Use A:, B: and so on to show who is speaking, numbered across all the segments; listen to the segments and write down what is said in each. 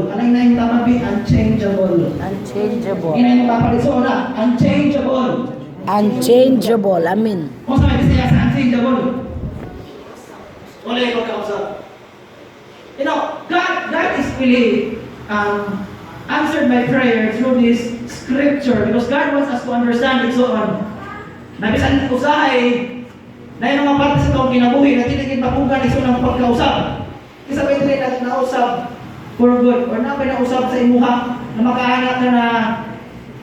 A: unchangeable. Anong na yung tama be? Unchangeable.
B: Unchangeable.
A: Ina yung papaliso na. Unchangeable.
B: Unchangeable. Amen.
A: Kung sa may bisaya sa unchangeable. Wala yung pagkausap. You know, God is really answered my prayer through this scripture because God wants us to understand it so on. Nabisan usahay na yung mga parte sa itong kinabuhi na tinigin papugan iso ng pagkausap. Isa ba ito rin natin nausap for good or na pinausap sa imuha na makahanap ka na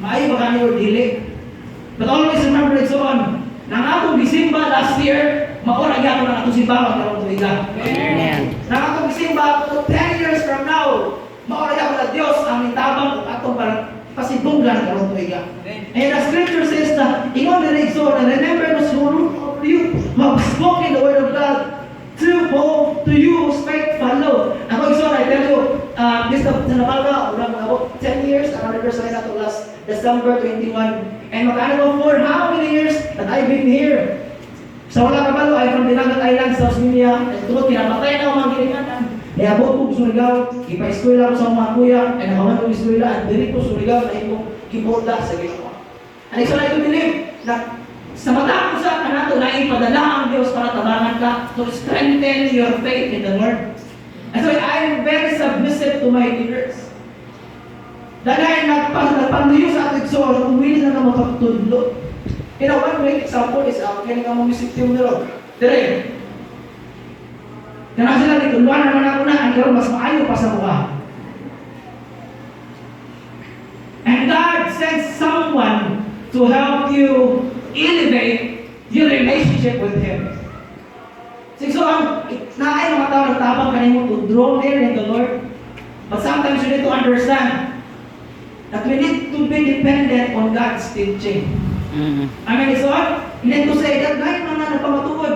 A: maayo ba kami or dili. But always remember it so on. Nang akong Disimba last year, maurag ako na atong simbahan karong tuiga.
B: Amen.
A: Nang akong Disimba, 10 years from now, maurag ako na Diyos ang itabang kung atong pasibunggan karong tuiga. And the scripture says that, ingon na rin so, na remember those who rule over you, who have spoken the word of God, to you straight follow. Ako iso, I tell you, this sa Nabalga, about 10 years, ang anniversary na ito last December 21. And magkano for how many years that I've been here? Sa wala kabalo, I'm from Dinagat Island, South Minia. And tulad, kinamatay na ako mga gilinganan. Niabot ko Surigao, ipa-eskwela ko sa mga kuya, and nakaman ko eskwela, at diri ko Surigao na ikong kiborda sa Ginoo. And so I do believe na sa mata ko sa kanato na ipadala ang Diyos para tabangan ka to strengthen your faith in the Lord. And so I am very submissive to my leaders. Dahil nagpanduyo sa ating soul, umili na naman pagtudlo. You know, one great example is kaya nga mga music team nila. Dire. Kaya sila nituluan naman ako na, ang karoon mas maayo pa sa mukha. And God sends someone to help you elevate your relationship with Him. So, naay mga tao nagtabang kanimo to draw near in the Lord. But sometimes you need to understand that we need to be dependent on God's teaching. Amen. So, hindi to say that ngayon mga nagpamatuod.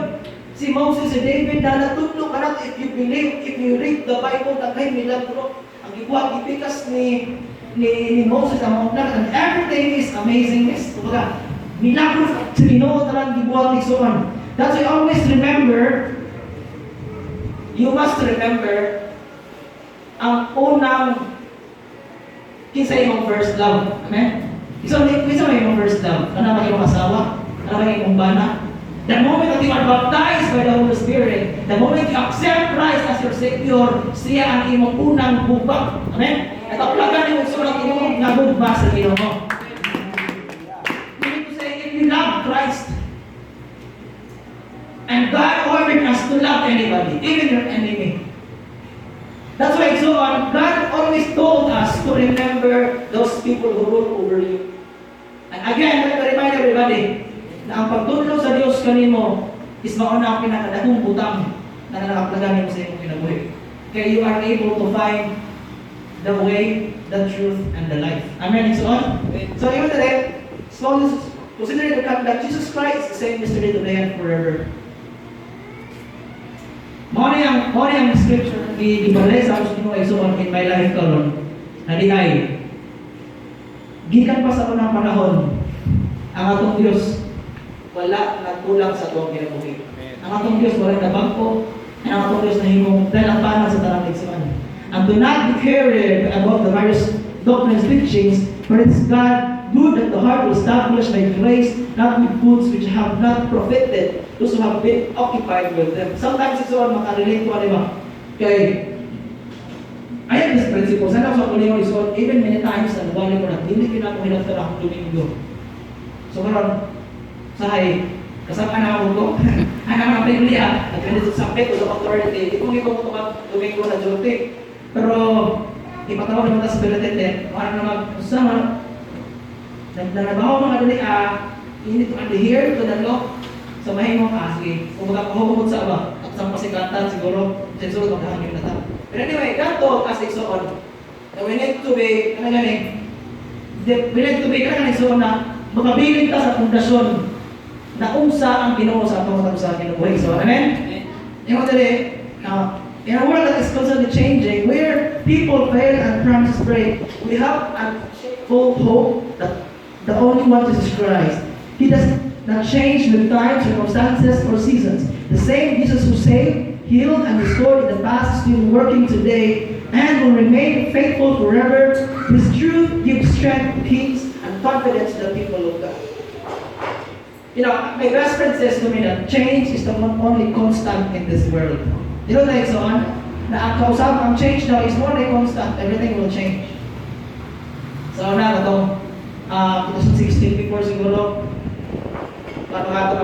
A: Si Moses, si David, natutlo ka natin if you believe, if you read the Bible, tagay milagro. Ang ibuhat, ipikas ni Moses ang Mount Carmel, and everything is amazing. Kumbaga, milagro sa Ginoo talang gibuhat ni Soan. That's why always remember, you must remember, ang unang kinsa imong first love. Amen? Kinsa imong first love? Ano ba imong asawa? Ano ba imong bana? The moment that you are baptized by the Holy Spirit, the moment you accept Christ as your Savior, siya ang imong unang bubak. Amen? At ang plagan yung sulat imong nabugba sa Ginoo. You need to say, if you love Christ, and God ordered us to love anybody, even your enemy. That's why so on, God always told us to remember those people who rule over you. And again, let me remind everybody, na ang pagtulong sa Diyos kanimo is mauna ang pinakadakong butang na nakaplagan mo sa iyong kinabuhi. Kaya you are able to find the way, the truth, and the life. Amen. And so on. So even today, consider that Jesus Christ is the same yesterday, today, and forever. Mao ang scripture di balay sa ako Ginoo so on in my life karon. Na di ay gikan pa sa unang panahon ang atong Dios wala nagkulang sa atong kinabuhi. Ang atong Dios wala nabangko, ang atong Dios nahimong dalampanan sa tanang igsoon. And do not be carried about the various doctrines teachings, for it is God good that the heart will establish by grace, not with foods which have not profited those who have been occupied with them. Sometimes it's all makarelate ko, di ba? Okay. I have this principle. Sana sa kuliyon is all, even many times na nabali ko na, hindi kinakong hinagtan akong Domingo. So karon sahay, kasama na ako ko. Anak ng Biblia, nagkanit sa sapit o sa authority. Di kong ikaw ito Domingo na duty. Pero, ipatawag naman sa Belatete, ano naman, usama, nagdarabaho mga dali, you need to adhere to the law. So, mahimong sige. Kung magkakahumot sa aba, at sa pasikatan, siguro, siguro maghangin na tayo. But anyway, God told us on. And we need to be, we need to be, na makabilig ka sa pundasyon na unsa ang Ginoo sa atong sa kinabuhi. So, amen? Yung dali, in a world that is constantly changing, where people fail and promises break, we have a full hope that the only one is Christ. He does not change with time, circumstances, or seasons. The same Jesus who saved, healed, and restored in the past is still working today and will remain remain faithful forever. His truth gives strength, peace, and confidence to the people of God. You know, my best friend says to me that change is the only constant in this world. You know like so on? Na ang kausap, ang change daw is only constant. Everything will change. So na itong 2016 before siguro, bagat,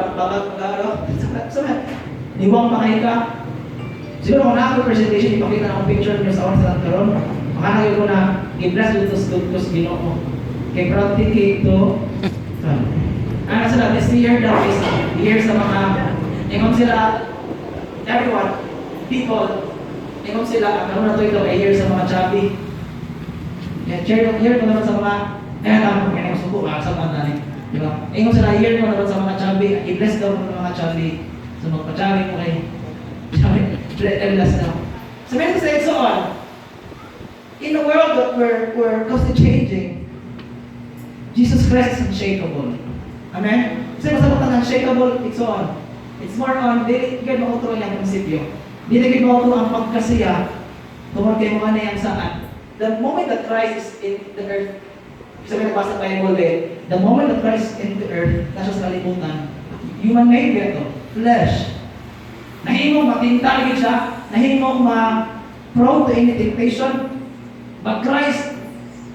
A: niwang makay ka. Siguro kung na-ako presentation, ipakita na akong picture niyo sa oras sa karon. Makakayo ko na, i-bless with those good to Ginoo mo. Kay practicate to, ano sila, this year daw is year sa mga, kung sila, everyone, people, kung sila, ano na ito ay year sa mga chubby. Year ko naman sa mga, kaya ko suko, sa mga tani. Diba? Kung sila, year ko naman sa mga chubby, i-bless daw ng mga chubby. So magpa-chubby mo kayo. Bless now. So meron sa so on, in a world that we're constantly changing, Jesus Christ is unshakable. Amen? Kasi masabot ang unshakable, it's so on. It's more on, hindi kayo makontrol yung prinsipyo. Hindi kayo makontrol ang pagkasiya, tungkol kayo mga na yung saan. The moment that Christ is in the earth, sabi nagbasa sa Bible eh, the moment that Christ is in the earth, nasa sa kalimutan, human made ito, flesh. Nahimong matintal siya, nahimong ma-prone to any temptation, but Christ,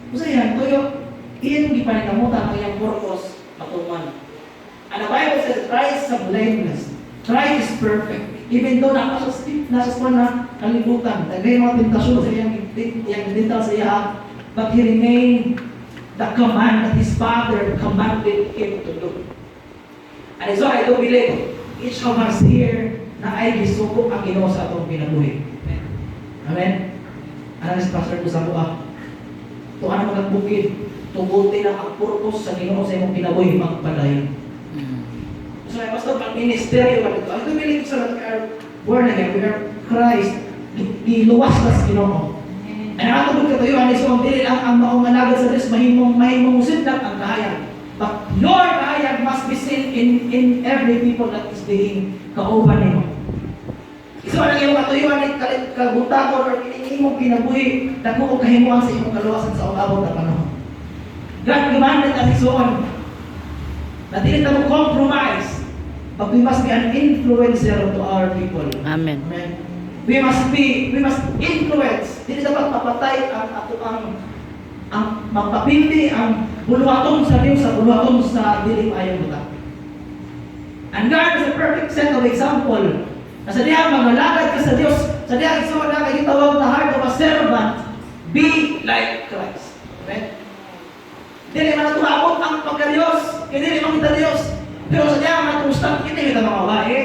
A: kung yan, tuyo, iyan gipaninamutan ang iyang purpose, matuman. And the Bible says, Christ is blameless. Christ is perfect. Even though nasa swan na kalibutan, tagay mga tentasyon sa iyang dintal sa iya, but He remained the command that His Father commanded Him to do. And so I do believe, each of us here, na ay gisuko ang Ginoo sa atong kinabuhi. Amen? Ano si Pastor ko sa buha? Ito ano magagbukid, tugutin ang purpose sa Ginoo sa imong kinabuhi, magpadayon. So I must have ang ministeryo ba ito? I do believe sa born again, we are Christ, giluwas na sa Ginoo. And ang atong katayo, ano so ang dili lang ang maong alagad sa Diyos, mahimong musindak ang kahayag. But your kahayag must be seen in every people that is being kauban nimo. So ang iyong katuyuan ni kabutakon or imong kinabuhi, dako og kahimuan sa imong kaluwasan sa abot na panahon. God commanded us isuon na dili ta mo compromise, but we must be an influencer to our people.
B: Amen.
A: Amen. We must influence. Dili dapat mapatay ang magpapildi ang buluhaton sa Dios sa buluhaton sa dili ayon buta. And God is a perfect set of example. Sa diha magalagad ka sa Dios, sa diha isuon na kay tawag na heart of a servant, be like Christ. Amen. Dili man tumaabot ang pagka-Dios, dili man kita Dios. Pero sa diha matustan kini kita mga babae.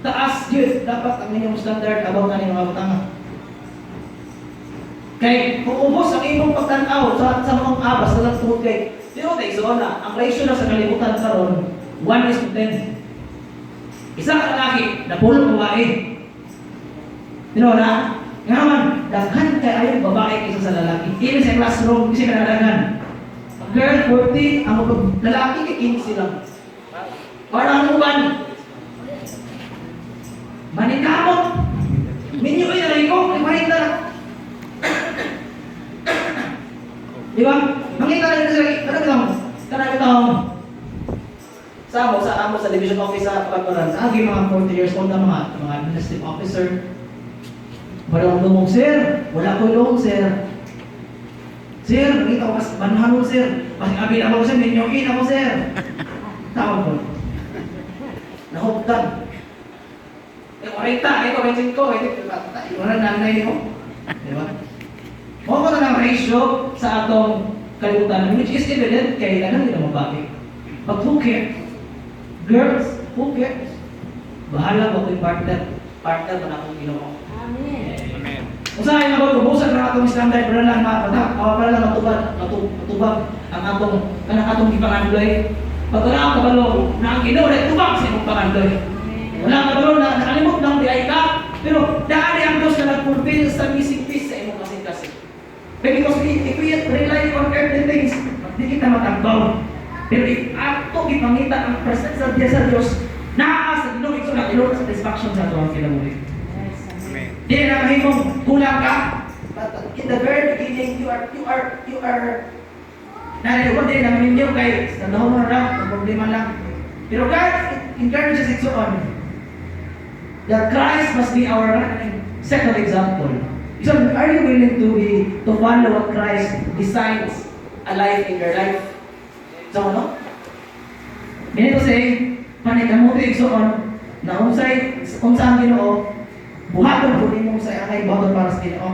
A: Taas gyud dapat ang inyong standard abang kaning mga butanga. Kay kung ubos ang imong pagtan-aw sa mga abas sa tungod kay dino tay zona, ang ratio na sa kalibutan karon 1:10. Isa ka lalaki, napulong babae. Dino na, ngaman, daghan kay ayong babae kaysa sa lalaki. Ini sa classroom, kasi kanadagan. Ang girl 40, ang lalaki kay 15 lang. Parang ano ba? Manikamot. Minyo ay naray ko, ay marita. Di ba? Mangita rin sa kanagita mo. Sa amo sa division office sa Pagbaran, sa agi mga 40 years old na mga administrative officer. Wala akong lumong, sir. Wala akong lumong, sir. Sir, nakita ko mas banhan mo, sir. Pag-abi na ako, sir, minyokin ako, sir. Tawag ko. Nahugtan. Orita, ito, bensin ko, wala nanay mo. Di ba? Mo ko na ng ratio sa atong kalibutan, which is evident kay ilan nila mabati. But who cares? Girls, who cares? Bahala ko kung partner ba na akong Ginoo.
B: Amen.
A: Usahay na ko, ubusan na atong standard para lang matubag ang atong ipangandoy. Pag wala ang kabalo na ang Ginoo na itubag sa imong pangandoy. Wala ang kabalo na nakalimot lang di ay ka, pero daan ang Diyos na nag-fulfill sa missing piece sa imong kasing-kasing. Because if we rely on earthly things, hindi kita matagbaw. Pero if ato ipangita ang presensya sa Diyos, naa sa Ginoo ito na ilo sa satisfaction sa atong kinabuhi. Di na mahimong kulang ka, But in the very beginning, you are, narinig din naman ninyo kay sa nahon mo lang, ang problema lang. Pero God encourages it on that Christ must be our set of example. So, are you willing to follow what Christ designs a life in your life? So, ano? Minito say, panikamuti igsoon, na unsay ang Ginoo, buhaton po din mo sa angay baton para sa Ginoo.